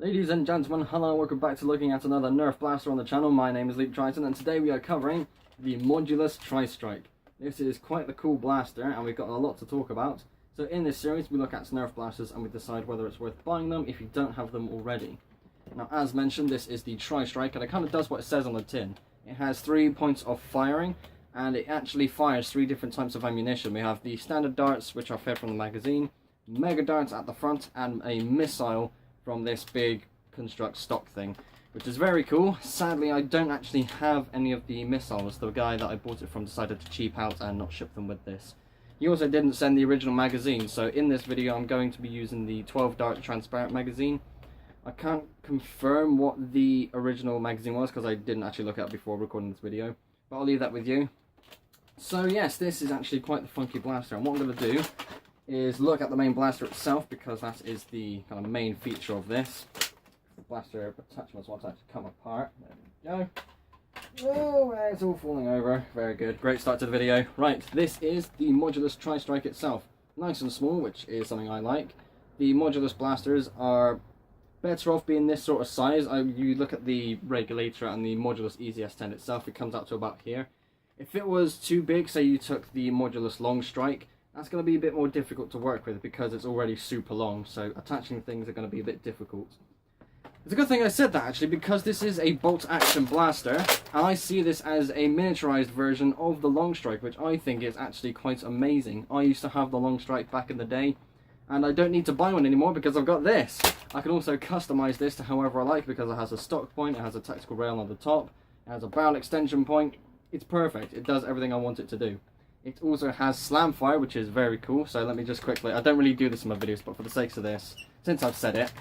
Ladies and gentlemen, hello and welcome back to looking at another Nerf blaster on the channel. My name is Leap Triton and today we are covering the Modulus Tri-Strike. This is quite the cool blaster and we've got a lot to talk about. So in this series we look at Nerf blasters and we decide whether it's worth buying them if you don't have them already. Now as mentioned, this is the Tri-Strike and it kind of does what it says on the tin. It has 3 points of firing and it actually fires 3 different types of ammunition. We have the standard darts which are fed from the magazine, mega darts at the front and a missile from this big construct stock thing, which is very cool. Sadly, I don't actually have any of the missiles. The guy that I bought it from decided to cheap out and not ship them with this. He also didn't send the original magazine, so in this video I'm going to be using the 12 dart transparent magazine. I can't confirm what the original magazine was because I didn't actually look at it before recording this video, but I'll leave that with you. So yes, this is actually quite the funky blaster, and what I'm going to do is look at the main blaster itself because that is the kind of main feature of this. The blaster attachments want to actually come apart. There we go. Oh, it's all falling over. Very good. Great start to the video. Right, this is the Modulus Tri-Strike itself. Nice and small, which is something I like. The Modulus blasters are better off being this sort of size. You look at the regulator and the Modulus EZS10 itself, it comes out to about here. If it was too big, say you took the Modulus Long Strike, that's going to be a bit more difficult to work with because it's already super long, so attaching things are going to be a bit difficult. It's a good thing I said that actually, because this is a bolt action blaster and I see this as a miniaturized version of the Long Strike, which I think is actually quite amazing. I used to have the Long Strike back in the day and I don't need to buy one anymore because I've got this. I can also customize this to however I like because it has a stock point, it has a tactical rail on the top, it has a barrel extension point. It's perfect. It does everything I want it to do. It also has slam fire, which is very cool. So let me just quickly, I don't really do this in my videos, but for the sakes of this, since I've said it,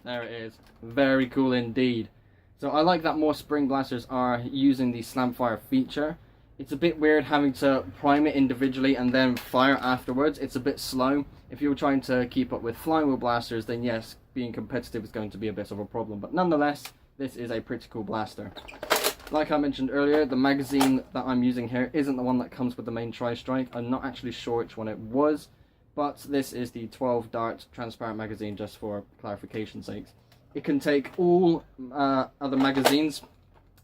there it is. Very cool indeed. So I like that more spring blasters are using the slam fire feature. It's a bit weird having to prime it individually and then fire afterwards. It's a bit slow. If you're trying to keep up with flywheel blasters, then yes, being competitive is going to be a bit of a problem. But nonetheless, this is a pretty cool blaster. Like I mentioned earlier, the magazine that I'm using here isn't the one that comes with the main Tri-Strike. I'm not actually sure which one it was, but this is the 12 dart transparent magazine, just for clarification's sake. It can take all other magazines,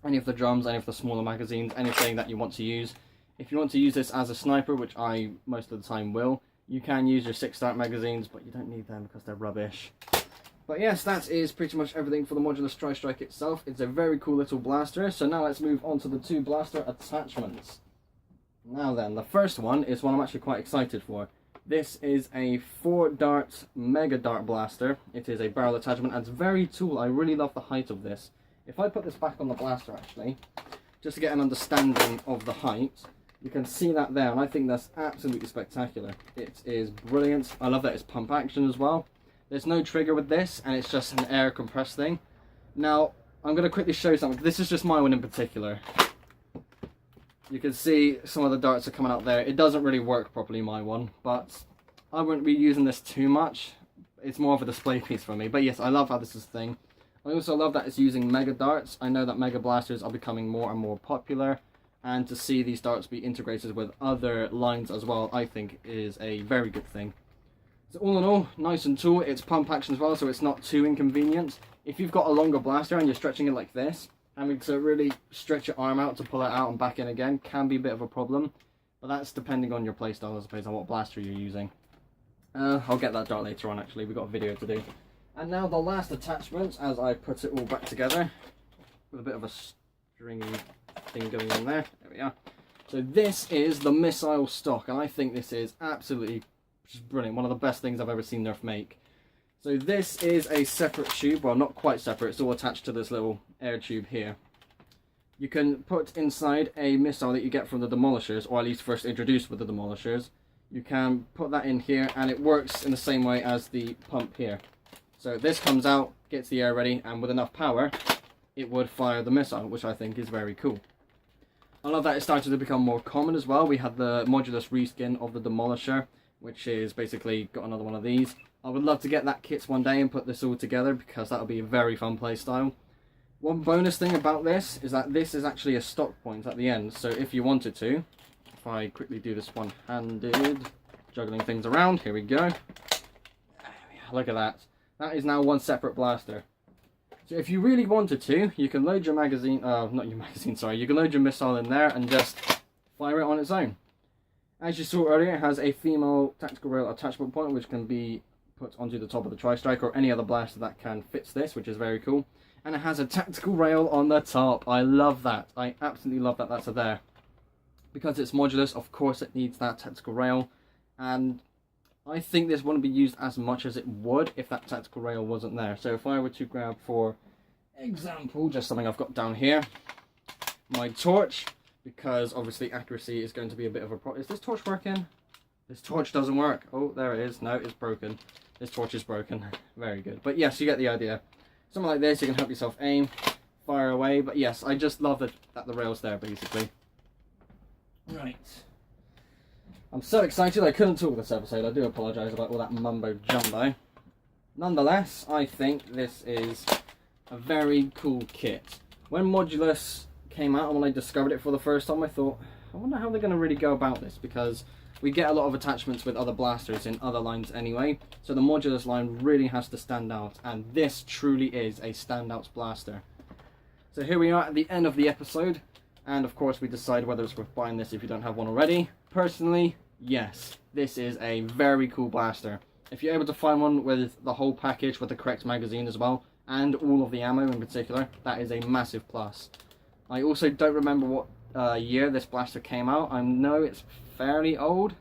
any of the drums, any of the smaller magazines, anything that you want to use. If you want to use this as a sniper, which I most of the time will, you can use your 6 dart magazines, but you don't need them because they're rubbish. But yes, that is pretty much everything for the Modulus Tri-Strike itself. It's a very cool little blaster. So now let's move on to the 2 blaster attachments. Now then, the first one is one I'm actually quite excited for. This is a 4 dart mega dart blaster. It is a barrel attachment and it's very tall. I really love the height of this. If I put this back on the blaster actually, just to get an understanding of the height, you can see that there and I think that's absolutely spectacular. It is brilliant. I love that it's pump action as well. There's no trigger with this, and it's just an air compressed thing. Now, I'm going to quickly show you something. This is just my one in particular. You can see some of the darts are coming out there. It doesn't really work properly, my one, but I wouldn't be using this too much. It's more of a display piece for me. But yes, I love how this is a thing. I also love that it's using mega darts. I know that mega blasters are becoming more and more popular, and to see these darts be integrated with other lines as well, I think is a very good thing. So all in all, nice and tall. It's pump action as well, so it's not too inconvenient. If you've got a longer blaster and you're stretching it like this, having to really stretch your arm out to pull it out and back in again can be a bit of a problem. But that's depending on your playstyle, I suppose, on what blaster you're using. I'll get that dart later on actually, we've got a video to do. And now the last attachment, as I put it all back together, with a bit of a stringy thing going on there. There we are. So this is the missile stock, and I think this is absolutely just brilliant. One of the best things I've ever seen Nerf make. So this is a separate tube, well not quite separate, it's all attached to this little air tube here. You can put inside a missile that you get from the demolishers, or at least first introduced with the demolishers. You can put that in here and it works in the same way as the pump here. So this comes out, gets the air ready, and with enough power it would fire the missile, which I think is very cool. I love that it started to become more common as well. We had the Modulus reskin of the demolisher, which is basically got another one of these. I would love to get that kit one day and put this all together because that would be a very fun play style. One bonus thing about this is that this is actually a stock point at the end, so if you wanted to, if I quickly do this one-handed, juggling things around, here we go. Look at that. That is now one separate blaster. So if you really wanted to, you can load your magazine, not your magazine, sorry, you can load your missile in there and just fire it on its own. As you saw earlier, it has a female tactical rail attachment point which can be put onto the top of the Tri-Strike or any other blaster that can fit this, which is very cool. And it has a tactical rail on the top. I love that. I absolutely love that that's there. Because it's Modulus, of course it needs that tactical rail. And I think this wouldn't be used as much as it would if that tactical rail wasn't there. So if I were to grab, for example, just something I've got down here, my torch, because obviously accuracy is going to be a bit of a problem. Is this torch working? This torch doesn't work. Oh, there it is. No, it's broken. This torch is broken. Very good. But yes, you get the idea. Something like this, you can help yourself aim, fire away. But yes, I just love that the rail's there, basically. Right. I'm so excited I couldn't talk this episode. I do apologise about all that mumbo jumbo. Nonetheless, I think this is a very cool kit. When Modulus came out and when I discovered it for the first time, I thought, I wonder how they're going to really go about this, because we get a lot of attachments with other blasters in other lines anyway, so the Modulus line really has to stand out, and this truly is a standout blaster. So here we are at the end of the episode, and of course we decide whether it's worth buying this if you don't have one already. Personally, yes, this is a very cool blaster. If you're able to find one with the whole package with the correct magazine as well, and all of the ammo in particular, that is a massive plus. I also don't remember what year this blaster came out. I know it's fairly old,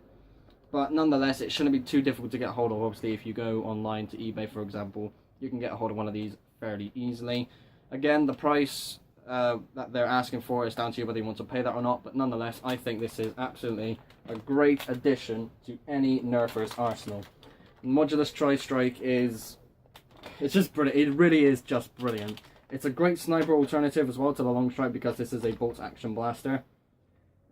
but nonetheless it shouldn't be too difficult to get hold of. Obviously if you go online to eBay, for example, you can get a hold of one of these fairly easily. Again, the price that they're asking for is down to you whether you want to pay that or not, but nonetheless I think this is absolutely a great addition to any Nerfer's arsenal. Modulus Tri-Strike it's just brilliant. It really is just brilliant. It's a great sniper alternative as well to the long strike, because this is a bolt action blaster.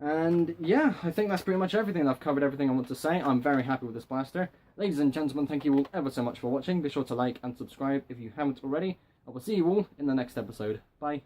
And yeah, I think that's pretty much everything. I've covered everything I want to say. I'm very happy with this blaster. Ladies and gentlemen, thank you all ever so much for watching. Be sure to like and subscribe if you haven't already. I will see you all in the next episode. Bye.